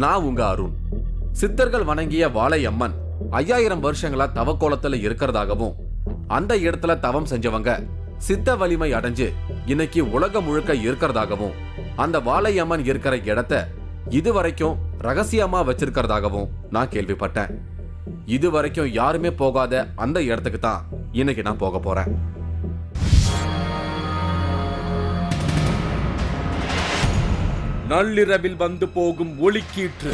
நான் உங்க அருண். சித்தர்கள் வணங்கிய வாழையம்மன் 5000 வருஷங்களா தவக்கோலத்துல இருக்கிறதாகவும், அந்த இடத்துல தவம் செஞ்சவங்க சித்த வலிமை அடைஞ்சு இன்னைக்கு உலகம் முழுக்க இருக்கிறதாகவும், அந்த வாழையம்மன் இருக்கிற இடத்த இதுவரைக்கும் ரகசியமா வச்சிருக்கிறதாகவும் நான் கேள்விப்பட்டேன். இதுவரைக்கும் யாருமே போகாத அந்த இடத்துக்கு தான் இன்னைக்கு நான் போக போறேன். நள்ளிரவில் வந்து போகும் ஒளிக்கீற்று.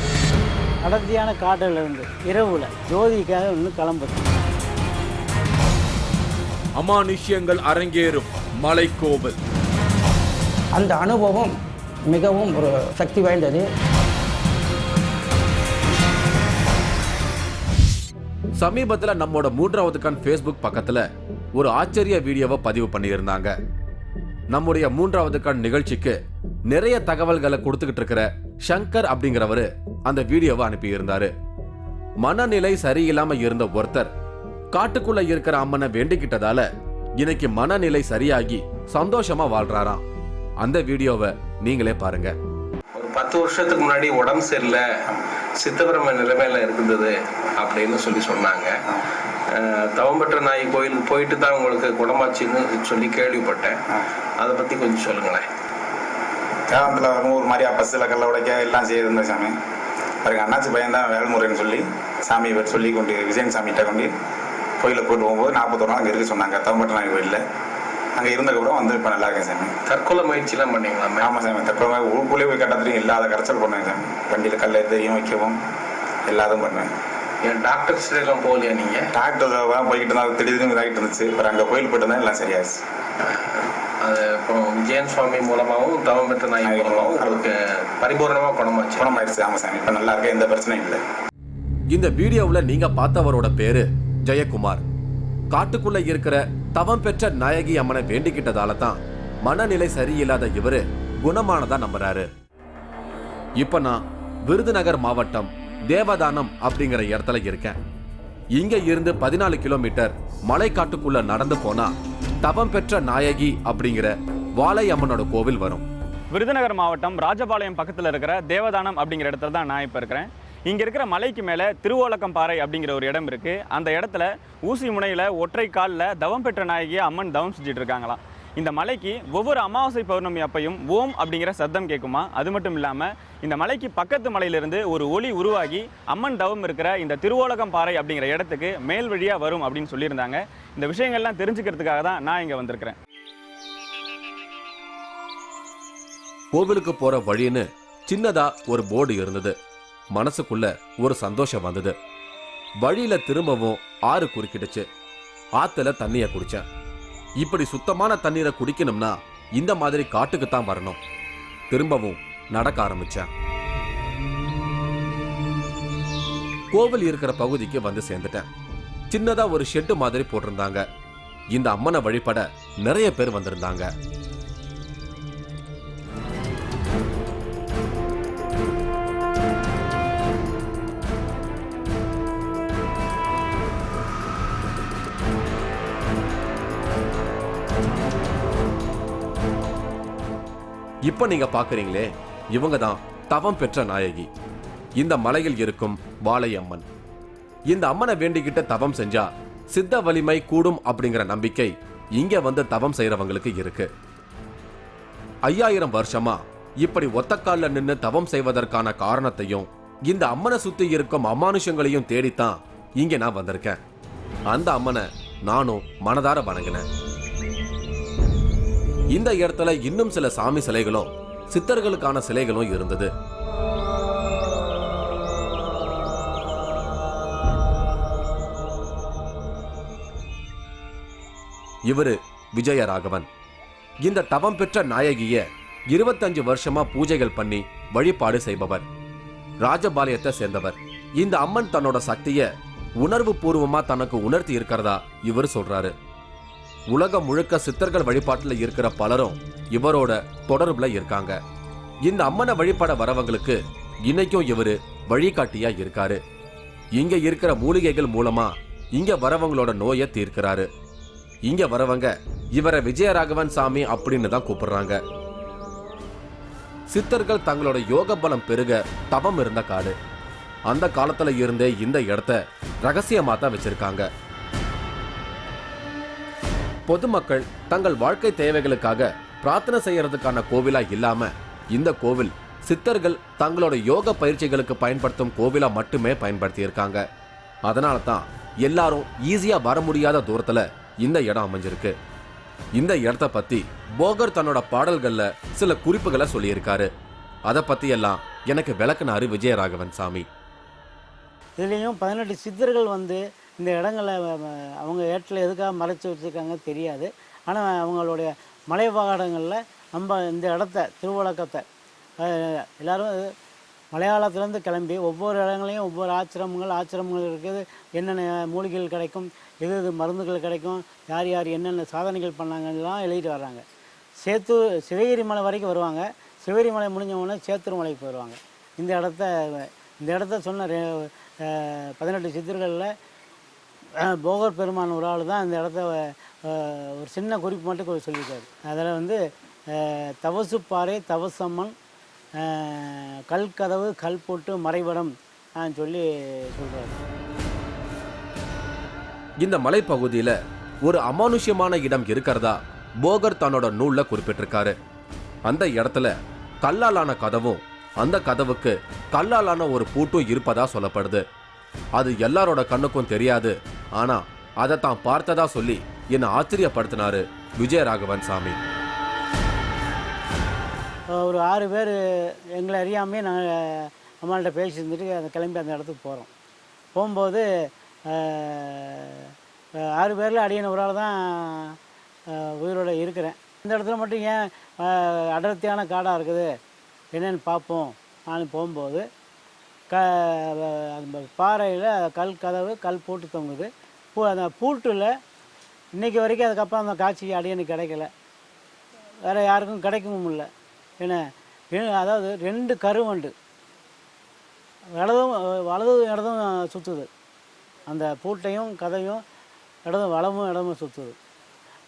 அடர்த்தியான காட்டில் இருந்து இரவுல ஜோதிக்காக இன்னும் கிளம்புது. அமானுஷ்யங்கள் அரங்கேறும் மலைக்கோவில். அந்த அனுபவம் மிகவும் ஒரு சக்தி வாய்ந்தது. சமீபத்துல நம்மோட 3வது கண் Facebook பக்கத்துல ஒரு ஆச்சரிய வீடியோவை பதிவு பண்ணியிருந்தாங்க. நம்முடைய 3வது கண் நிகழ்ச்சிக்கு நிறைய தகவல்களை கொடுத்துக்கிட்டு இருக்கிற சங்கர் அப்படிங்கிறவரு அந்த வீடியோவை அனுப்பி இருந்தாரு. மனநிலை சரியில்லாம இருந்த ஒருத்தர் காட்டுக்குள்ள இருக்கிற அம்மனை வேண்டிக்கிட்டதால இன்னைக்கு மனநிலை சரியாகி சந்தோஷமா வாழ்றாராம். அந்த வீடியோவை நீங்களே பாருங்க. ஒரு 10 வருஷத்துக்கு முன்னாடி உடம்பு சரியில்லை, சித்தபிரம நிலைமையில இருந்தது அப்படின்னு சொன்னாங்க. தவம் பெற்ற நாய் கோயிலுக்கு போயிட்டு தான் உங்களுக்கு குணமாச்சுன்னு சொல்லி கேள்விப்பட்டேன். அதை பத்தி கொஞ்சம் சொல்லுங்களேன். கிராமத்தில் வரும்போது ஒரு மாதிரியா பஸ்ஸில் கல்ல உடைக்க எல்லாம் செய்திருந்த சாமி. பாருங்க, அண்ணாச்சி பையன் தான் வேல்முறைன்னு சொல்லி சாமி சொல்லி கொண்டு விஜயன் சாமிகிட்ட கொண்டு கோயிலில் போயிட்டு போகும்போது 41 நாள் அங்கே இருக்க சொன்னாங்க. தவம் பெற்ற நாய் கோயிலில் அங்கே இருந்ததுக்கப்புறம் வந்து இப்போ நல்லா இருக்கேன் சாமி. தற்கொலை முயற்சிலாம் பண்ணீங்களா? ஆமாம் சாமி, தற்கொலை ஊருக்குள்ளேயே போய் கட்டத்துலையும் இல்லாத கரைச்சல் பண்ணுவேன் சாமி. வண்டியில் கல்லை தெரியும் வைக்கவும் எல்லாதும் பண்ணுவேன். என் டாக்டர்ஸ் எல்லாம் போகலையா நீங்க? டாக்டர் தான் போய்கிட்டு இருந்தால் திடீர்னு இதாகிட்டு இருந்துச்சு. அப்புறம் அங்கே கோயில் போயிட்டு இருந்தால் எல்லாம் சரியாச்சு. அது இப்போ விஜயன் சுவாமி மூலமாகவும் தவம் பெற்ற நாய் மூலமாகவும் உங்களுக்கு பரிபூர்ணமாக குணமாயிடுச்சு. ஆமாம் சாமி, இப்போ நல்லா இருக்க, எந்த பிரச்சனையும் இல்லை. இந்த வீடியோவுல நீங்க பார்த்தவரோட பேரு ஜெயக்குமார். காட்டுக்குள்ள இருக்கிற தவம் பெற்ற நாயகி அம்மனை வேண்டிக்கிட்டதால தான் மனநிலை சரியில்லாத இவரு குணமானதா நம்புறாரு. இப்ப நான் விருதுநகர் மாவட்டம் தேவதானம் அப்படிங்கிற இடத்துல இருக்கேன். இங்க இருந்து 14 கிலோமீட்டர் மலை காட்டுக்குள்ள நடந்து போனா தவம் பெற்ற நாயகி அப்படிங்கிற வாழையம்மனோட கோவில் வரும். விருதுநகர் மாவட்டம் ராஜபாளையம் பக்கத்தில் இருக்கிற தேவதானம் அப்படிங்கிற இடத்துல தான் நான் இப்போ இருக்கிறேன். இங்கே இருக்கிற மலைக்கு மேலே திருவோலக்கம் பாறை அப்படிங்கிற ஒரு இடம் இருக்குது. அந்த இடத்துல ஊசி முனையில் ஒற்றை காலில் தவம் பெற்ற நாயகியை அம்மன் தவம் செஞ்சுட்டு இருக்காங்களாம். இந்த மலைக்கு ஒவ்வொரு அமாவாசை பௌர்ணமி அப்பையும் ஓம் அப்படிங்கிற சத்தம் கேட்குமா. அது மட்டும் இல்லாமல் இந்த மலைக்கு பக்கத்து மலையிலிருந்து ஒரு ஒளி உருவாகி அம்மன் தவம் இருக்கிற இந்த திருவோலகம் பாறை அப்படிங்கிற இடத்துக்கு மேல் வழியாக வரும் அப்படின்னு சொல்லியிருந்தாங்க. இந்த விஷயங்கள்லாம் தெரிஞ்சுக்கிறதுக்காக தான் நான் இங்கே வந்திருக்கிறேன். கோவிலுக்கு போற வழின்னு சின்னதா ஒரு போர்டு இருந்தது. மனசுக்குள்ள ஒரு சந்தோஷம் வந்தது. வழியில திரும்பவும் ஆறு குறுக்கிடுச்சு. ஆத்துல தண்ணிய குடிச்சேன். இப்படி சுத்தமான தண்ணீரை குடிக்கணும்னா இந்த மாதிரி காட்டுக்கு தான் வரணும். திரும்பவும் நடக்க ஆரம்பிச்சேன். கோவில் இருக்கிற பகுதிக்கு வந்து சேர்ந்துட்டேன். சின்னதா ஒரு ஷெட்டு மாதிரி போட்டிருந்தாங்க. இந்த அம்மனை வழிபட நிறைய பேர் வந்திருந்தாங்க. இப்ப நீங்க பாக்குறீங்களே, இவங்க தான் தவம் பெற்ற நாயகி, இந்த மலையில் இருக்கும் வாழையம்மன். இந்த அம்மனை வேண்டிக்கிட்ட தவம் செஞ்சா சித்த வலிமை கூடும் அப்படிங்கிற நம்பிக்கை இங்க வந்து தவம் செய்யறவங்களுக்கு இருக்கு. 5000 வருஷமா இப்படி ஒத்தக்கால்ல நின்று தவம் செய்வதற்கான காரணத்தையும் இந்த அம்மனை சுத்தி இருக்கும் அமானுஷங்களையும் தேடித்தான் இங்க நான் வந்திருக்கேன். அந்த அம்மனை நானும் மனதார வணங்கினேன். இந்த இடத்துல இன்னும் சில சாமி சிலைகளும் சித்தர்களுக்கான சிலைகளும் இருந்தது. இவரு விஜயராகவன். இந்த தவம் பெற்ற நாயகிய 25 வருஷமா பூஜைகள் பண்ணி வழிபாடு செய்பவர். ராஜபாளையத்தை சேர்ந்தவர். இந்த அம்மன் தன்னோட சக்திய உணர்வு பூர்வமா தனக்கு உணர்த்தி இருக்கிறதா இவர் சொல்றாரு. உலகம் முழுக்க சித்தர்கள் வழிபாட்டுல இருக்கிற பலரும் இவரோட தொடர்புல இருக்காங்க. இந்த அம்மனை வழிபட வரவங்களுக்கு இன்னைக்கும் இவரு வழிகாட்டியா இருக்காரு. இங்க இருக்கிற மூலிகைகள் மூலமா இங்க வரவங்களோட நோயை தீர்க்கிறாரு. இங்க வரவங்க இவரை விஜயராகவன் சாமி அப்படின்னு தான் கூப்பிடுறாங்க. சித்தர்கள் தங்களோட யோக பலம் பெருக தவம் இருந்த காடு. அந்த காலத்துல இருந்தே இந்த இடத்த ரகசியமா தான் வச்சிருக்காங்க. பொதுமக்கள் தங்கள் வாழ்க்கை தேவைகளுக்காக பிரார்த்தனை செய்யறதுக்கான கோவிலா இல்லாம இந்த கோவில் சித்தர்கள் தங்களோட யோக பயிற்சிகளுக்கு பயன்படுத்தும் கோவிலா மட்டுமே பயன்படுத்தி இருக்காங்க. அதனால தான் எல்லாரும் ஈஸியா வர முடியாத தூரத்துல இந்த இடம் அமைஞ்சிருக்கு. இந்த இடத்த பத்தி போகர் தன்னோட பாடல்கள்ல சில குறிப்புகளை சொல்லியிருக்காரு. அதை பத்தி எல்லாம் எனக்கு விளக்குனாரு விஜயராகவன் சாமி. இதுலேயும் 18 சித்தர்கள் வந்து இந்த இடங்களை அவங்க ஏட்டில் எதுக்காக மறைச்சி வச்சுருக்காங்க தெரியாது. ஆனால் அவங்களுடைய மலைவாகடங்களில் நம்ம இந்த இடத்த திருவழக்கத்தை எல்லோரும் மலையாளத்துலேருந்து கிளம்பி ஒவ்வொரு இடங்களையும் ஒவ்வொரு ஆச்சிரமங்கள் இருக்குது. என்னென்ன மூலிகைகள் கிடைக்கும், எது மருந்துகள் கிடைக்கும், யார் யார் என்னென்ன சாதனைகள் பண்ணாங்கலாம் எழுதிட்டு வர்றாங்க. சிவகிரி மலை வரைக்கும் வருவாங்க. சிவகிரி மலை முடிஞ்சவொடனே சேத்தூர் மலைக்கு போயிடுவாங்க. இந்த இடத்த சொன்ன 18 சித்தர்களில் போகர் பெருமான் ஒரு ஆள் தான் இந்த இடத்த ஒரு சின்ன குறிப்பு மட்டும் சொல்லியிருக்காரு. அதில் வந்து தவசு பாறை தவசம்மன் கல் கதவு கல் போட்டு மறைவிடம் சொல்லி சொல்கிறார். இந்த மலைப்பகுதியில் ஒரு அமானுஷ்யமான இடம் இருக்கிறதா போகர் தன்னோட நூல்ல குறிப்பிட்டிருக்காரு. அந்த இடத்துல கல்லாலான கதவும் அந்த கதவுக்கு கல்லாலான ஒரு பூட்டும் இருப்பதா சொல்லப்படுது. அது எல்லாரோட கண்ணுக்கும் தெரியாது. ஆனா அதை தான் பார்த்ததா சொல்லி என்னை ஆச்சரியப்படுத்தினாரு விஜயராகவன் சாமி. ஒரு 6 பேர் எங்களை அறியாமே நாங்கள் அம்மாள்கிட்ட பேசி இருந்துட்டு அந்த கிளம்பி அந்த இடத்துக்கு போகிறோம். போகும்போது 6 பேரில் அடியன ஒரு ஆள் தான் உயிரோடு இருக்கிறேன். இந்த இடத்துல மட்டும் ஏன் அடர்த்தியான காடாக இருக்குது என்னென்னு பார்ப்போம். நான் போகும்போது அந்த பாறையில் கல் கதவு கல் பூட்டு தொங்குது. அந்த பூட்டில் இன்றைக்கி வரைக்கும் அதுக்கப்புறம் அந்த காட்சி அடியனுக்கு கிடைக்கல, வேறு யாருக்கும் கிடைக்கவும் இல்லை. ஏன்னா அதாவது 2 கருவண்டு வலதும் இடதும் சுற்றுது. அந்த பூட்டையும் கதையும் வளமும் சுற்றுது.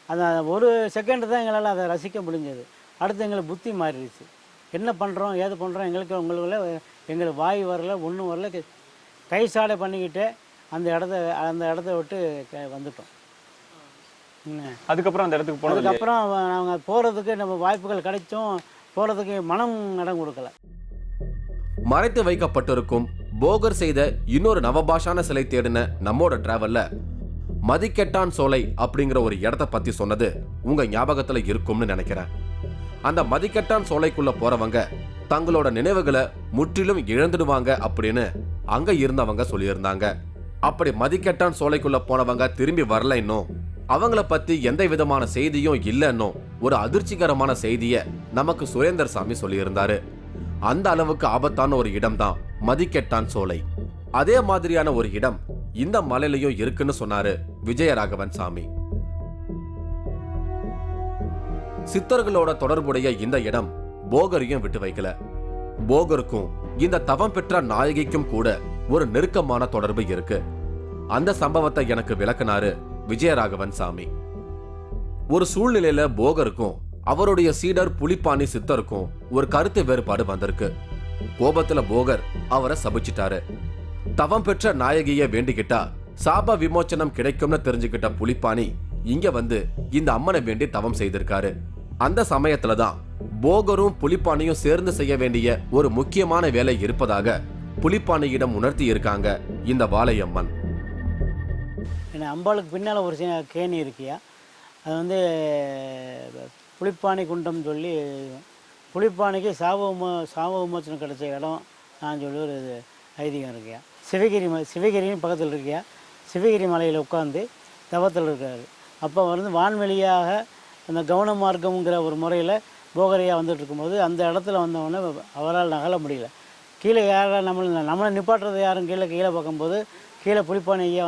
அந்த ஒரு செகண்டு தான் எங்களால் அதை ரசிக்க முடிஞ்சது. அடுத்து எங்களுக்கு புத்தி மாறிடுச்சு. என்ன பண்ணுறோம் ஏது பண்ணுறோம் எங்களுக்கு வாய் வரல, ஒன்றும் வரல. கை சாடை பண்ணிக்கிட்டு அந்த இடத்த விட்டு வந்துட்டோம். அதுக்கப்புறம் அந்த இடத்துக்கு போனது. அதுக்கப்புறம் நாங்கள் போகிறதுக்கு நம்ம வாய்ப்புகள் கிடைச்சும் போகிறதுக்கு மனம் இடம் கொடுக்கல. மறைத்து வைக்கப்பட்டிருக்கும் போகர் செய்த இன்னொரு நவபாஷான சிலை தேடின நம்மோட டிராவல்ல மதிக்கெட்டான் சோலை அப்படிங்கிற ஒரு இடத்த பத்தி சொன்னது உங்க ஞாபகத்துல இருக்கும்னு நினைக்கிறேன். அந்த மதிக்கெட்டான் சோலைக்குள்ள போறவங்க தங்களோட நினைவுகளை முற்றிலும் இழந்துடுவாங்க அப்படின்னு அங்க இருந்தவங்க சொல்லியிருந்தாங்க. அப்படி மதிக்கெட்டான் சோலைக்குள்ள போனவங்க திரும்பி வரல, இன்னும் அவங்கள பத்தி எந்த விதமான செய்தியும் இல்லைன்னும் ஒரு அதிர்ச்சிகரமான செய்திய நமக்கு சுரேந்தர் சாமி சொல்லியிருந்தாரு. அந்த அளவுக்கு ஆபத்தான ஒரு இடம் தான் மதிக்கெட்டான் சோலை. அதே மாதிரியான ஒரு இடம் இந்த மலையிலையும் இருக்குன்னு சொன்னாரு விஜயராகவன் சாமி. சித்தர்களோட தொடர்புடைய இந்த இடம் போகரையும் விட்டு வைக்கல. போகருக்கும் இந்த தவம் பெற்ற நாயகிக்கும் கூட ஒரு நெருக்கமான தொடர்பு இருக்கு. அந்த சம்பவத்தை எனக்கு விளக்குனாரு விஜயராகவன் சாமி. ஒரு சூழ்நிலையில போகருக்கும் அவருடைய சீடர் புலிப்பாணி சித்தருக்கும் ஒரு கருத்து வேறுபாடு வந்திருக்கு. கோபத்துல போகர் அவரை சபிச்சிட்டாரு. தவம் பெற்ற நாயகிய வேண்டிக்கிட்டா சாப விமோச்சனம் கிடைக்கும்னு தெரிஞ்சுக்கிட்ட புலிப்பாணி இங்க வந்து இந்த அம்மனை வேண்டி தவம் செய்திருக்காரு. அந்த சமயத்துலதான் போகரும் புலிப்பாணியும் சேர்ந்து செய்ய வேண்டிய ஒரு முக்கியமான வேலை இருப்பதாக புலிப்பாணியிடம் உணர்த்தி இருக்காங்க இந்த வாழையம்மன். அம்பாளுக்கு பின்னால் ஒரு கேணி இருக்கியா, அது புலிப்பாணி குண்டம் சொல்லி புலிப்பாணிக்கு சாப விமோச்சனம் கிடைச்ச இடம் நான் சொல்லி ஒரு ஐதீகம் இருக்கியா. சிவகிரியும் பக்கத்தில் இருக்கியா. சிவகிரி மலையில் உட்காந்து தவத்தில் இருக்காரு. அப்போ வான்வெளியாக அந்த கவன மார்க்கம்ங்கிற ஒரு முறையில் போகரையாக வந்துட்டு இருக்கும்போது அந்த இடத்துல வந்தவொடனே அவரால் நகல முடியல. கீழே யாரால் நம்மளை நிப்பாட்டுறது யாரும் கீழே பார்க்கும்போது கீழே புலிப்பாணி ஐயா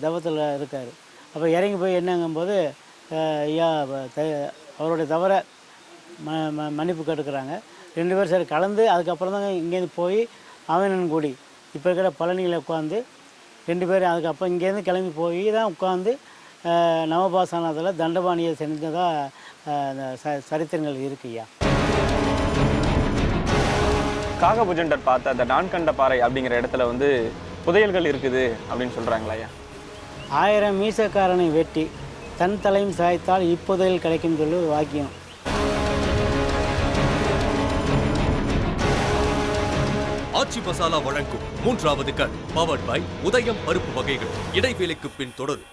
தவத்தில் இருக்கார். அப்போ இறங்கி போய் என்னங்கும்போது ஐயா அவருடைய தவறை மன்னிப்பு கேட்டுக்கிறாங்க. 2 பேர் சரி கலந்து அதுக்கப்புறம் தான் இங்கேருந்து போய் ஆவினன்குடி இப்போ இருக்கிற பழனியில் உட்காந்து 2 பேரும் அதுக்கப்புறம் இங்கேருந்து கிளம்பி போய் தான் உட்காந்து நவபாசனத்தில் தண்டபாணியை செஞ்சதாக சரித்திரங்கள் இருக்குய்யா. காகபுஜண்டர் பார்த்த அந்த நான்கண்ட பாறை அப்படிங்கிற இடத்துல வந்து புதையல்கள் இருக்குது அப்படின்னு சொல்கிறாங்களா ஐயா? 1000 மீசக்காரனை வெட்டி தன் தலையும் சாய்த்தால் இப்புதையல் கிடைக்கும் சொல்லி ஒரு வாக்கியம். ஆச்சி மசாலா வழங்கும் 3வது கண் பவர்ட் பை உதயம் பருப்பு வகைகள். இடைவேளைக்கு பின் தொடரும்.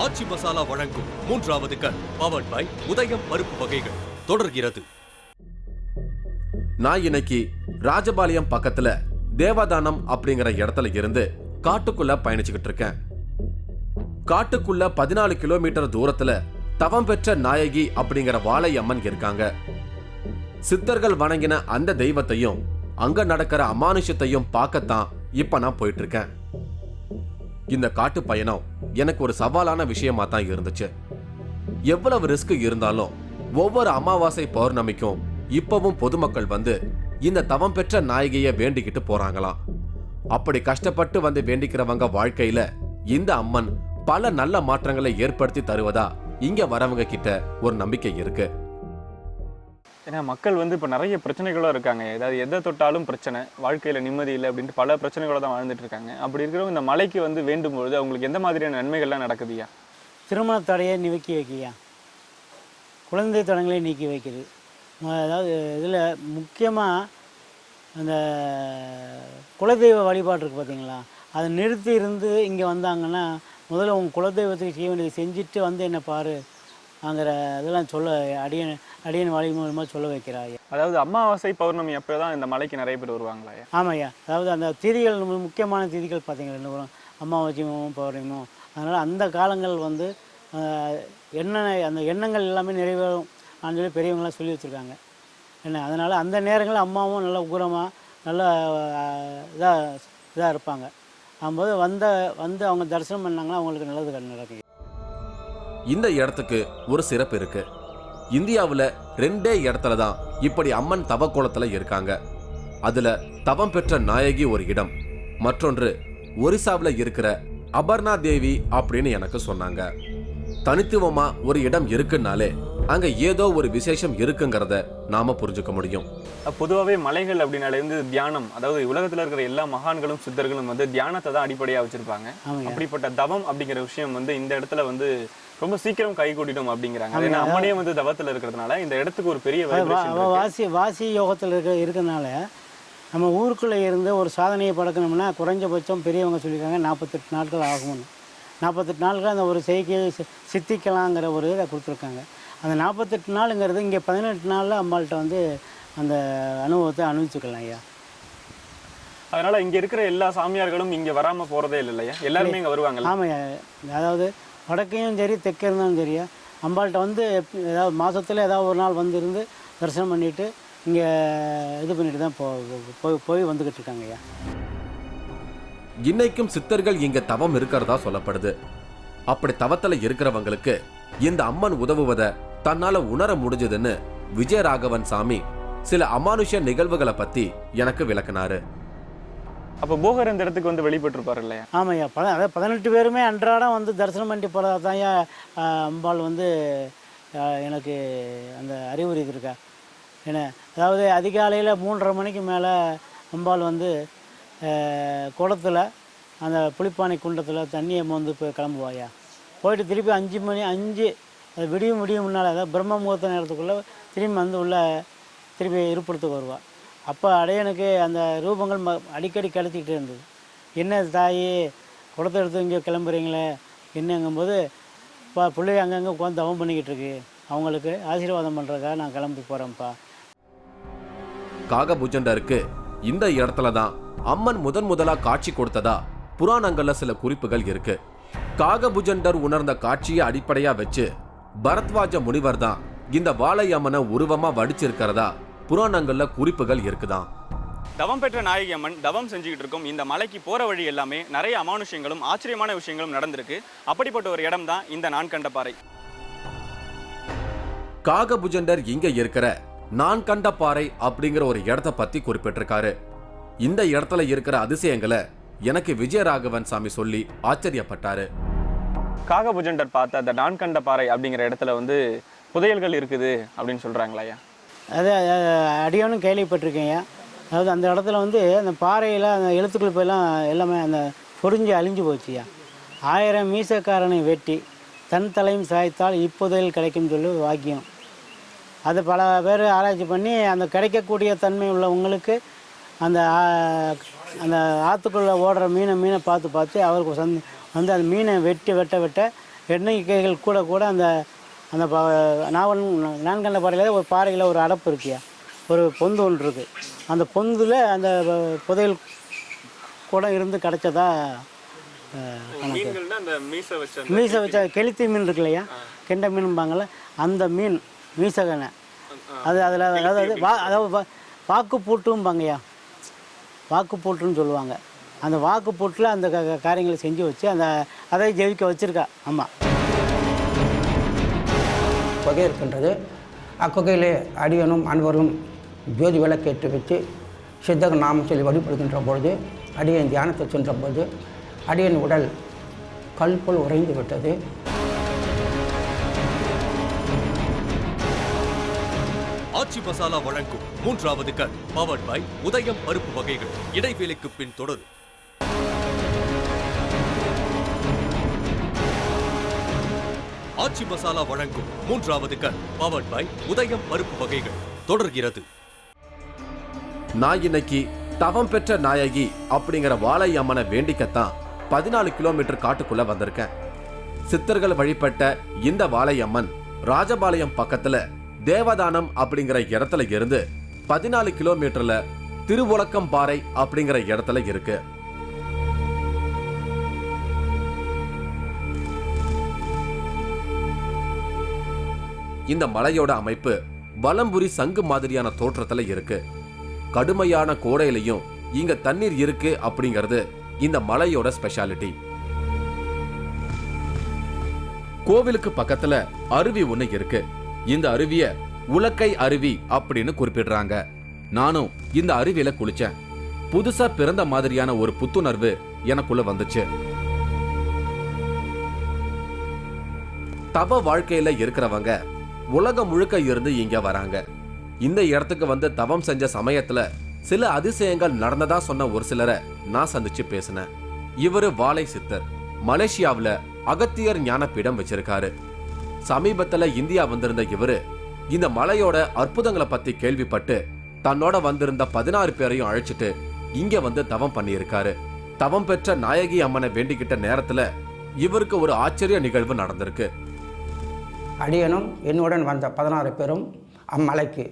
ஆச்சி மசாலா வழங்கும் 3வது கண் பவர்ட் பை உதயம் பருப்பு வகைகள் தொடர்கிறது. நான் இன்னைக்கு ராஜபாளையம் பக்கத்துல தேவதானம் அப்படிங்கிற இடத்துல இருந்து காட்டுக்குள்ள பயணிச்சுக்கிட்டு இருக்கேன். காட்டுக்குள்ள 14 கிலோமீட்டர் தூரத்துல தவம் பெற்ற நாயகி அப்படிங்கிற வாழை அம்மன் இருக்காங்க. சித்தர்கள் வணங்கின அந்த தெய்வத்தையும் அங்க நடக்கிற அமானுஷத்தையும் பார்க்கத்தான் இப்ப நான் போயிட்டு இருக்கேன். இந்த காட்டு பயணம் எனக்கு ஒரு சவாலான விஷயமா தான் இருந்துச்சு. எவ்வளவு ரிஸ்க் இருந்தாலும் ஒவ்வொரு அமாவாசை பௌர்ணமிக்கும் இப்பவும் பொதுமக்கள் வந்து இந்த தவம் பெற்ற நாயகியை வேண்டிக்கிட்டு போறாங்களாம். அப்படி கஷ்டப்பட்டு வந்து வேண்டிக்கிறவங்க வாழ்க்கையில இந்த அம்மன் பல நல்ல மாற்றங்களை ஏற்படுத்தி தருவதா இங்க வரவங்க கிட்ட ஒரு நம்பிக்கை இருக்கு. ஏன்னா மக்கள் வந்து இப்போ நிறைய பிரச்சனைகளும் இருக்காங்க. ஏதாவது எதை தொட்டாலும் பிரச்சனை, வாழ்க்கையில் நிம்மதி இல்லை அப்படின்ட்டு பல பிரச்சனைகளோட தான் வாழ்ந்துட்டு இருக்காங்க. அப்படி இருக்கிறவங்க இந்த மலைக்கு வந்து வேண்டும்பொழுது அவங்களுக்கு எந்த மாதிரியான நன்மைகள்லாம் நடக்குதுயா? திருமண தடையை நீக்கி வைக்கியா, குழந்தை தடங்களை நீக்கி வைக்கிறது. அதாவது இதில் முக்கியமாக அந்த குலதெய்வ வழிபாடு இருக்குது பார்த்தீங்களா, அதை நிறுத்தி இருந்து இங்கே வந்தாங்கன்னா முதல்ல உங்கள் குலதெய்வத்துக்கு செய்ய வேண்டியது செஞ்சுட்டு வந்து என்ன பாரு அங்கிற இதெல்லாம் சொல்ல அடியன் வழி மூலமாக சொல்ல வைக்கிறாய். அதாவது அமாவாசை பௌர்ணமி அப்போ தான் இந்த மலைக்கு நிறைய பேர் வருவாங்களா? ஆமாய்யா. அதாவது அந்த திதிகள் முக்கியமான திதிகள் பார்த்தீங்கன்னா ரெண்டு வரும், அமாவாசையும் பௌர்ணமியும். அதனால் அந்த காலங்கள் வந்து அந்த எண்ணங்கள் எல்லாமே நிறைவேறும் அப்படின்னு சொல்லி பெரியவங்களாம் சொல்லி வச்சுருக்காங்க. என்ன அதனால் அந்த நேரங்களில் அம்மாவும் நல்லா உக்கிரமாக நல்லா இதாக இருப்பாங்க. ஆகும்போது வந்து அவங்க தரிசனம் பண்ணாங்கன்னா அவங்களுக்கு நல்லது நடக்கும். இந்த இடத்துக்கு ஒரு சிறப்பு இருக்கு. இந்தியாவில் 2 இடத்துல தான் இப்படி அம்மன் தவக்கோலத்துல இருக்காங்க. அதுல தவம் பெற்ற நாயகி ஒரு இடம், மற்றொன்று ஒரிசாவில் இருக்கிற அபர்ணா தேவி அப்படின்னு எனக்கு சொன்னாங்க. தனித்துவமா ஒரு இடம் இருக்குன்னாலே அங்க ஏதோ ஒரு விசேஷம் இருக்குங்கிறத நாம புரிஞ்சுக்க முடியும். பொதுவாகவே மலைகள் அப்படின்னாலே வந்து தியானம், அதாவது உலகத்தில் இருக்கிற எல்லா மகான்களும் சித்தர்களும் வந்து தியானத்தை தான் அடிப்படையாக வச்சிருப்பாங்க. அப்படிப்பட்ட தவம் அப்படிங்கிற விஷயம் வந்து இந்த இடத்துல வந்து ரொம்ப சீக்கிரம் கை கூட்டிடும் அப்படிங்கிறாங்க. ஏன்னா அம்மனே வந்து தவத்தில் இருக்கிறதுனால இந்த இடத்துக்கு ஒரு பெரிய வாசி யோகத்தில் இருக்கிறதுனால நம்ம ஊருக்குள்ளே இருந்து ஒரு சாதனையை பழக்கணும்னா குறைஞ்சபட்சம் பெரியவங்க சொல்லியிருக்காங்க 48 நாட்கள் ஆகும்னு. 48 நாட்கள் அந்த ஒரு செய்கையை சித்திக்கலாங்கிற ஒரு இதை கொடுத்துருக்காங்க. அந்த 48 நாளுங்கிறது இங்கே 18 நாளில் அம்மாள்கிட்ட வந்து அந்த அனுபவத்தை அனுபவிச்சுக்கலாம் ஐயா. அதனால் இங்கே இருக்கிற எல்லா சாமியார்களும் இங்கே வராமல் போகிறதே இல்லையா? எல்லாருமே இங்கே வருவாங்க. ஆமாம். அதாவது வடக்கையும் சரி தெற்கே இருந்தாலும் சரியா அம்பாள்கிட்ட வந்து ஏதாவது மாதத்தில் ஏதாவது ஒரு நாள் வந்து இருந்து தரிசனம் பண்ணிவிட்டு இங்கே இது பண்ணிட்டு தான் போய் வந்துக்கிட்டு இருக்காங்க ஐயா. இன்னைக்கும் சித்தர்கள் இங்க தவம் இருக்கிறதா சொல்லப்படுது. அப்படி தவத்துல இருக்கிறவங்களுக்கு இந்த அம்மன் உதவுவதை தன்னால உணர முடிஞ்சதுன்னு விஜயராகவன் சாமி சில அமானுஷ நிகழ்வுகளை பத்தி எனக்கு விளக்குனாரு. அப்போ போகர் இந்த இடத்துக்கு வந்து வெளிப்பட்டிருப்பாரு இல்லையா? ஆமாய்யா. அதாவது 18 பேருமே அன்றாடம் வந்து தரிசனம் பண்ணிட்டு போகிறதா தான் அம்பாள் வந்து எனக்கு அந்த அறிவுரை இருக்கா. ஏன்னா அதாவது அதிகாலையில் 3:30 மணிக்கு மேலே அம்பாள் வந்து குளத்தில் அந்த புளிப்பானை குண்டத்தில் தண்ணியை வந்து போய் கிளம்புவாயா. போயிட்டு திருப்பி 5 மணி அது விடியும் முன்னால் அதாவது பிரம்ம முகூர்த்த நேரத்துக்குள்ளே திரும்பி வந்து உள்ள திருப்பி இருப்பிடத்துக்கு வருவாள். அப்போ அடையனுக்கு அந்த ரூபங்கள் அடிக்கடி கழிச்சிக்கிட்டே இருந்தது. என்ன தாயி குளத்தை எடுத்து இங்கே கிளம்புறீங்களே என்னங்கும்போது பிள்ளைய அங்கங்கே உட்காந்து தவம் பண்ணிக்கிட்டு இருக்கு, அவங்களுக்கு ஆசீர்வாதம் பண்ணுறதுக்காக நான் கிளம்பி போகிறேன்ப்பா. காகபுஜண்டருக்கு இந்த இடத்துல தான் அம்மன் முதலா காட்சி கொடுத்ததா புராணங்கள்ல சில குறிப்புகள் இருக்கு. காகபுஜண்டர் உணர்ந்த காட்சியை அடிப்படையா வச்சு பரத்வாஜ முனிவர் தான் இந்த வாழை அம்மனை உருவமா வடிச்சிருக்கிறதா புராணங்கள்ல குறிப்புகள் இருக்குதான். தவம் பெற்ற நாயகி அம்மன் தவம் செஞ்சுக்கிட்டு இருக்கும் இந்த மலைக்கு போகிற வழி எல்லாமே நிறைய அமானுஷங்களும் ஆச்சரியமான விஷயங்களும் நடந்திருக்கு. அப்படிப்பட்ட ஒரு இடம் தான் இந்த நான்கண்ட பாறை. காகபுஜண்டர் இங்க இருக்கிற நான்கண்ட பாறை அப்படிங்கிற ஒரு இடத்தை பத்தி குறிப்பிட்டிருக்காரு. இந்த இடத்துல இருக்கிற அதிசயங்களை எனக்கு விஜயராகவன் சாமி சொல்லி ஆச்சரியப்பட்டாரு. காகபுஜண்டர் பார்த்த அந்த நான்கண்ட பாறை அப்படிங்கிற இடத்துல வந்து புதையல்கள் இருக்குது அப்படின்னு சொல்கிறாங்களா ஐயா? அது அடியோனும் கேள்விப்பட்டிருக்கேன். அதாவது அந்த இடத்துல வந்து அந்த பாறையில் அந்த எழுத்துக்கள் போயெல்லாம் எல்லாமே அந்த பொறிஞ்சு அழிஞ்சு போச்சுயா. 1000 மீசக்காரனை வெட்டி தன் தலையும் சாய்த்தால் இப்போதையில் கிடைக்கும்னு சொல்லி ஒரு வாக்கியம். அது பல பேர் ஆராய்ச்சி பண்ணி அந்த கிடைக்கக்கூடிய தன்மை உள்ளவங்களுக்கு அந்த அந்த ஆற்றுக்குள்ளே ஓடுற மீனை பார்த்து அவருக்கு வந்து அந்த மீனை வெட்ட எண்ணிக்கைகள் கூட அந்த அந்த நான்கண்ட பாறையில் ஒரு பாறையில் ஒரு அடப்பு இருக்கியா, ஒரு பொந்து ஒன்று இருக்குது. அந்த பொந்தில் அந்த புதையல் கூட இருந்து கிடச்சதா மீசை வச்ச கெளுத்தி மீன் இருக்கு இல்லையா, கெண்டை மீனும்பாங்கள்ல, அந்த மீன் மீசகனை அது அதில் அதாவது வாக்குப்பூட்டும்பாங்கய்யா, வாக்குப்பூட்டுன்னு சொல்லுவாங்க. அந்த வாக்குப்பூட்டில் அந்த காரியங்களை செஞ்சு வச்சு அதை ஜெயிக்க வச்சுருக்கா. ஆமாம், குகை இருக்கின்றது. அக்குகையிலே அடியனும் அன்பர்களும் ஜோதி விளக்கேற்றி வச்சு சித்தக நாமம் சொல்லி வழிபடுகின்ற பொழுது, அடியன் தியானத்தை சென்ற போது அடியன் உடல் கல் போல் உறைந்து விட்டது. ஆச்சி மசாலா வழங்கும் 3வது கண் பவர்ட் பை உதயம் பருப்பு வகைகள். இடைவேளைக்கு பின் தொடரும். ஆச்சி மசாலா வழங்கும் 3வது கண் பவர்ட் பை உதயம் பருப்பு வகைகள் தொடர்கிறது. நான் இன்னைக்கு தவம் பெற்ற நாயகி அப்படிங்கிற வாழை அம்மனை வேண்டிக்கத்தான் 14 கிலோமீட்டர் காட்டுக்குள்ள வந்திருக்கேன். சித்தர்கள் வழிபட்ட இந்த வாழை அம்மன் ராஜபாளையம் பக்கத்துல தேவதானம் அப்படிங்கிற இடத்துல இருந்து 14 கிலோமீட்டர்ல திருவுலக்கம் பாறை அப்படிங்கிற இடத்துல இருக்கு. இந்த மலையோட அமைப்பு வலம்புரி சங்கு மாதிரியான தோற்றத்துல இருக்கு. கடுமையான கோடையிலையும் இங்க தண்ணீர் இருக்கு அப்படிங்கிறது இந்த மலையோட ஸ்பெஷாலிட்டி. கோவிலுக்கு பக்கத்துல அருவி ஒண்ணு இருக்கு. இந்த அருவிய உலக்கை அருவி அப்படின்னு குறிப்பிடுறாங்க. நானும் இந்த அருவியில குளிச்சேன். புதுசா பிறந்த மாதிரியான ஒரு புத்துணர்வு எனக்குள்ள வந்துச்சு. தவ வாழ்க்கையில இருக்கிறவங்க உலகம் முழுக்க இருந்து இங்க வராங்க. இந்த இடத்துக்கு வந்து தவம் செஞ்ச சமயத்துல சில அதிசயங்கள் நடந்ததா சொன்ன ஒரு சிலரை நான் சந்திச்சு பேசினேன். இவரு வாழை சித்தர். மலேசியாவுல அகத்தியர் ஞானபீடம் வச்சிருக்காரு. சமீபத்துல இந்தியா வந்திருந்த இவரு இந்த மலையோட அற்புதங்களை பத்தி கேள்விப்பட்டு தன்னோட வந்திருந்த 16 பேரையும் அழைச்சிட்டு இங்க வந்து தவம் பண்ணியிருக்காரு. தவம் பெற்ற நாயகி அம்மனை வேண்டிக்கிட்ட நேரத்துல இவருக்கு ஒரு ஆச்சரிய நிகழ்வு நடந்திருக்கு. அடியனும் என்னுடன் வந்த 16 பேரும் அம்மலைக்கு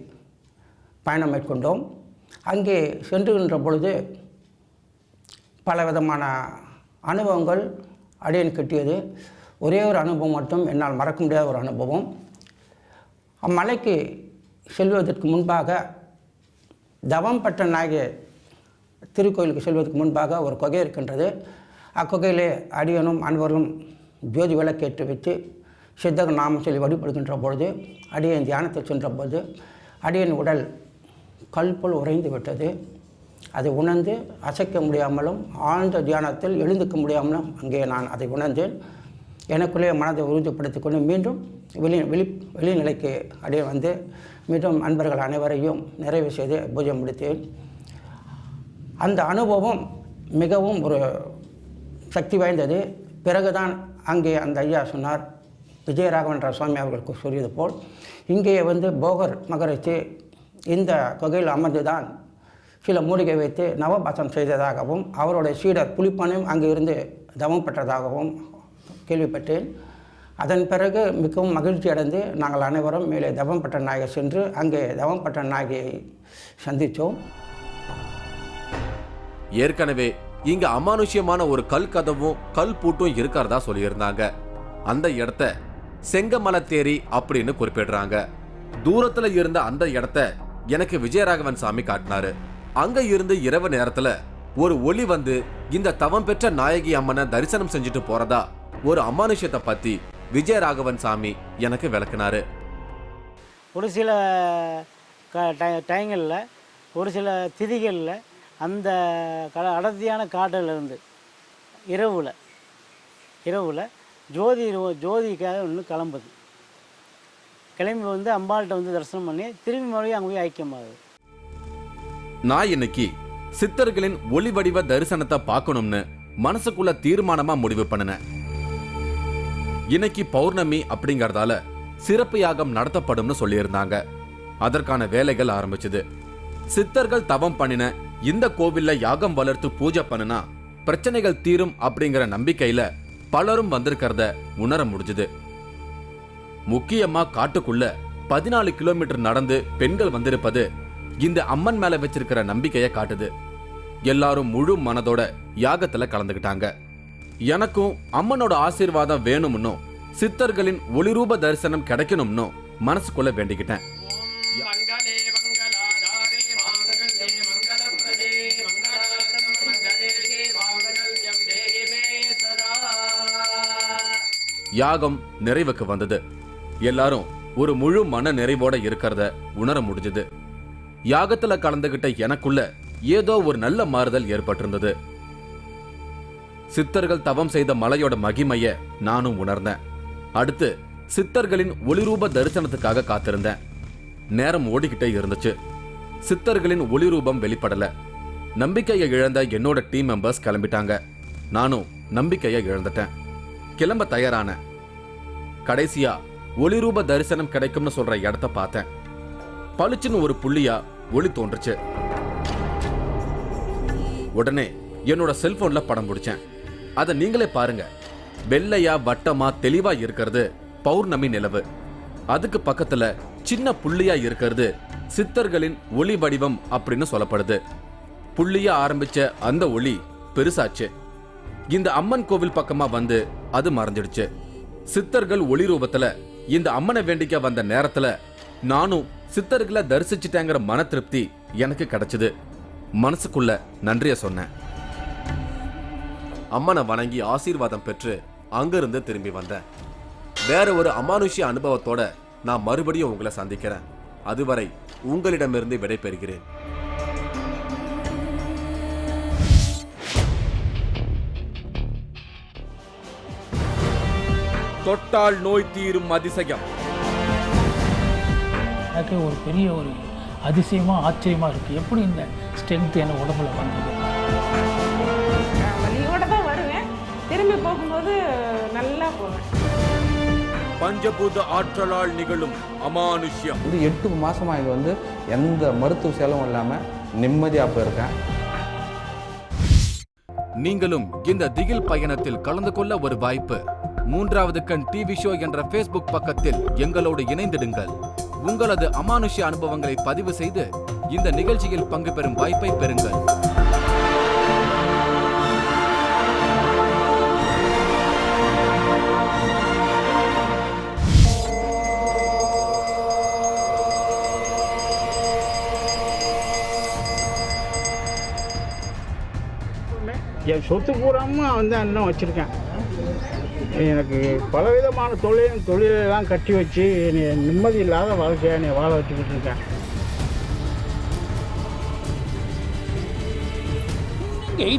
பயணம் மேற்கொண்டோம். அங்கே சென்றுகின்ற பொழுது பலவிதமான அனுபவங்கள் அடியன் கிட்டியது. ஒரே ஒரு அனுபவம் மட்டும் என்னால் மறக்க முடியாத ஒரு அனுபவம். அம்மலைக்கு செல்வதற்கு முன்பாக தவம் பெற்ற நாயகி திருக்கோயிலுக்கு செல்வதற்கு முன்பாக ஒரு குகை இருக்கின்றது. அக்குகையிலே அடியனும் அன்பர்களும் ஜோதி விளக்கேற்றி வச்சு சித்தக நாமம் சொல்லி வழிபடுகின்ற பொழுது, அடியன் தியானத்தை சென்ற போது அடியன் உடல் கல் போல் உறைந்து விட்டது. அதை உணர்ந்து அசைக்க முடியாமலும் ஆழ்ந்த தியானத்தில் எழுந்துக்க முடியாமலும் அங்கே நான் அதை உணர்ந்தேன். எனக்குள்ளே மனதை உறுதிப்படுத்திக் கொண்டு மீண்டும் வெளிநிலைக்கு அடைய வந்து மீண்டும் அன்பர்கள் அனைவரையும் நிறைவு செய்து பூஜை முடித்தேன். அந்த அனுபவம் மிகவும் ஒரு சக்தி வாய்ந்தது. பிறகுதான் அங்கே அந்த ஐயா சொன்னார், விஜயராகவன் சுவாமி அவர்களுக்கு சொல்லியது போல், இங்கே வந்து போகர் மகரிஷி இந்த குகையில் அமர்ந்து தான் சில மூலிகை வைத்து நவபாசம் செய்ததாகவும் அவருடைய சீடர் புலிப்பானையும் அங்கே இருந்து தவம் பெற்றதாகவும் கேள்விப்பட்டேன். அதன் பிறகு மிகவும் மகிழ்ச்சி அடைந்து நாங்கள் அனைவரும் மேலே தவம் பெற்ற நாயகர் சென்று அங்கே தவம் பெற்ற நாயகியை சந்தித்தோம். ஏற்கனவே இங்க அமானுஷ்யமான ஒரு கல் கதவும் கல் பூட்டும் இருக்கிறதா சொல்லியிருந்தாங்க. அந்த இடத்த செங்கமலத்தேரி அப்படின்னு குறிப்பிடுறாங்க. தூரத்துல இருந்த அந்த இடத்த எனக்கு விஜயராகவன் சாமி காட்டினாரு. அங்க இருந்து இரவு நேரத்துல ஒரு ஒளி வந்து இந்த தவம் பெற்ற நாயகி அம்மனை தரிசனம் செஞ்சுட்டு போறதா ஒரு அமானுஷ்யத்தை பத்தி விஜயராகவன் சாமி எனக்கு விளக்குனாரு. ஒரு சில டைங்களில் ஒரு சில திதிகளில் அந்த அடர்த்தியான காட்டில் இருந்து இரவில் ஜோதிக்காக ஒன்று கிளம்பி வந்து அம்பாள்கிட்ட வந்து தரிசனம் பண்ணி திரும்பி மறுபடியும் அங்கே போய் ஐக்கியமாகுது. நான் இன்னைக்கு சித்தர்களின் ஒளி வடிவ தரிசனத்தை பார்க்கணும்னு மனசுக்குள்ள தீர்மானமா முடிவு பண்ணினேன். இன்னைக்கு பௌர்ணமி அப்படிங்கறதால சிறப்பு யாகம் நடத்தப்படும்னு சொல்லியிருந்தாங்க. அதற்கான வேலைகள் ஆரம்பிச்சது. சித்தர்கள் தவம் பண்ணின இந்த கோவில்ல யாகம் வளர்த்து பூஜை பண்ணுனா பிரச்சனைகள் தீரும் அப்படிங்கிற நம்பிக்கையில பலரும் வந்திருக்கிறத உணர முடிஞ்சது. முக்கியமா காட்டுக்குள்ள 14 கிலோமீட்டர் நடந்து பெண்கள் வந்திருப்பது இந்த அம்மன் மேல வச்சிருக்கிற நம்பிக்கையை காட்டுது. எல்லாரும் முழு மனதோட யாகத்துல கலந்துக்கிட்டாங்க. எனக்கும் அம்மனோட ஆசீர்வாதம் வேணும்னும் சித்தர்களின் ஒளிரூப தரிசனம் கிடைக்கணும்னு மனசுக்குள்ள வேண்டிக்கிட்டேன். யாகம் நிறைவுக்கு வந்தது. எல்லாரும் ஒரு முழு மன நிறைவோட இருக்கிறத உணர முடிஞ்சது. யாகத்துல கலந்துகிட்ட எனக்குள்ள ஏதோ ஒரு நல்ல மாறுதல் ஏற்பட்டிருந்தது. சித்தர்கள் தவம் செய்த மலையோட மகிமைய நானும் உணர்ந்தேன். அடுத்து சித்தர்களின் ஒளிரூப தரிசனத்துக்காக காத்திருந்தேன். நேரம் ஓடிக்கிட்டே இருந்துச்சு. சித்தர்களின் ஒளிரூபம் வெளிப்படல. நம்பிக்கையை இழந்த என்னோட டீம் மெம்பர்ஸ் கிளம்பிட்டாங்க. நானும் நம்பிக்கையை இழந்துட்டேன். கிளம்ப தயாரான கடைசியா ஒளிரூப தரிசனம் கிடைக்கும்னு சொல்ற இடத்த பார்த்தேன். பளிச்சுன்னு ஒரு புள்ளியா ஒளி தோன்றுச்சு. உடனே என்னோட செல்போன்ல படம் பிடிச்சேன். அத நீங்களே பாருங்க. வெள்ளையா வட்டமா தெளிவா இருக்கிறது பௌர்ணமி நிலவு. அதுக்கு பக்கத்துல சின்ன புள்ளியா இருக்கிறது சித்தர்களின் ஒளி வடிவம் அப்படின்னு சொல்லப்படுது. புள்ளியா ஆரம்பிச்ச அந்த ஒளி பெருசாச்சு. இந்த அம்மன் கோவில் பக்கமா வந்து அது மறைஞ்சிடுச்சு. சித்தர்கள் ஒளி ரூபத்துல இந்த அம்மனை வேண்டிக்க வந்த நேரத்துல நானும் சித்தர்களை தரிசிச்சுட்டேங்கிற மன திருப்தி எனக்கு கிடைச்சது. மனசுக்குள்ள நன்றிய சொன்னேன். அம்மனை வணங்கி ஆசீர்வாதம் பெற்று அங்கிருந்து திரும்பி வந்தேன். வேற ஒரு அமானுஷ்ய அனுபவத்தோட நான் மறுபடியும் உங்களை சந்திக்கிறேன். அதுவரை உங்களிடமிருந்து விடைபெறுகிறேன். தொட்டால் நோய் தீரும் அதிசயம். எனக்கு ஒரு பெரிய ஒரு அதிசயமாக ஆச்சரியமாக இருக்குது. எப்படி இந்த ஸ்ட்ரென்த் என் உடம்புல வந்தது? வலியோட தான் வருவேன், திரும்பி போகும்போது நல்லா போவேன். பஞ்சபூத ஆற்றலால் நிகழும் அமானுஷ்யம். 8 மாசமா இது வந்து எந்த மருத்துவ செலவும் இல்லாமல் நிம்மதியாக போயிருக்கேன். நீங்களும் இந்த திகில் பயணத்தில் கலந்து கொள்ள ஒரு வாய்ப்பு. 3வது கண் டிவி ஷோ என்ற ஃபேஸ்புக் பக்கத்தில் எங்களோடு இணைந்திடுங்கள். உங்களது அமானுஷ்ய அனுபவங்களை பதிவு செய்து இந்த நிகழ்ச்சியில் பங்கு பெறும் வாய்ப்பை பெறுங்கள். என் சொத்து பூராமல் வந்து அண்ணன் வச்சுருக்கேன். எனக்கு பலவிதமான தொழிலெல்லாம் கட்டி வச்சு என்னை நிம்மதி இல்லாத வாழ்க்கையை என்னை வாழ வச்சுக்கிட்டு இருக்கேன். Hey,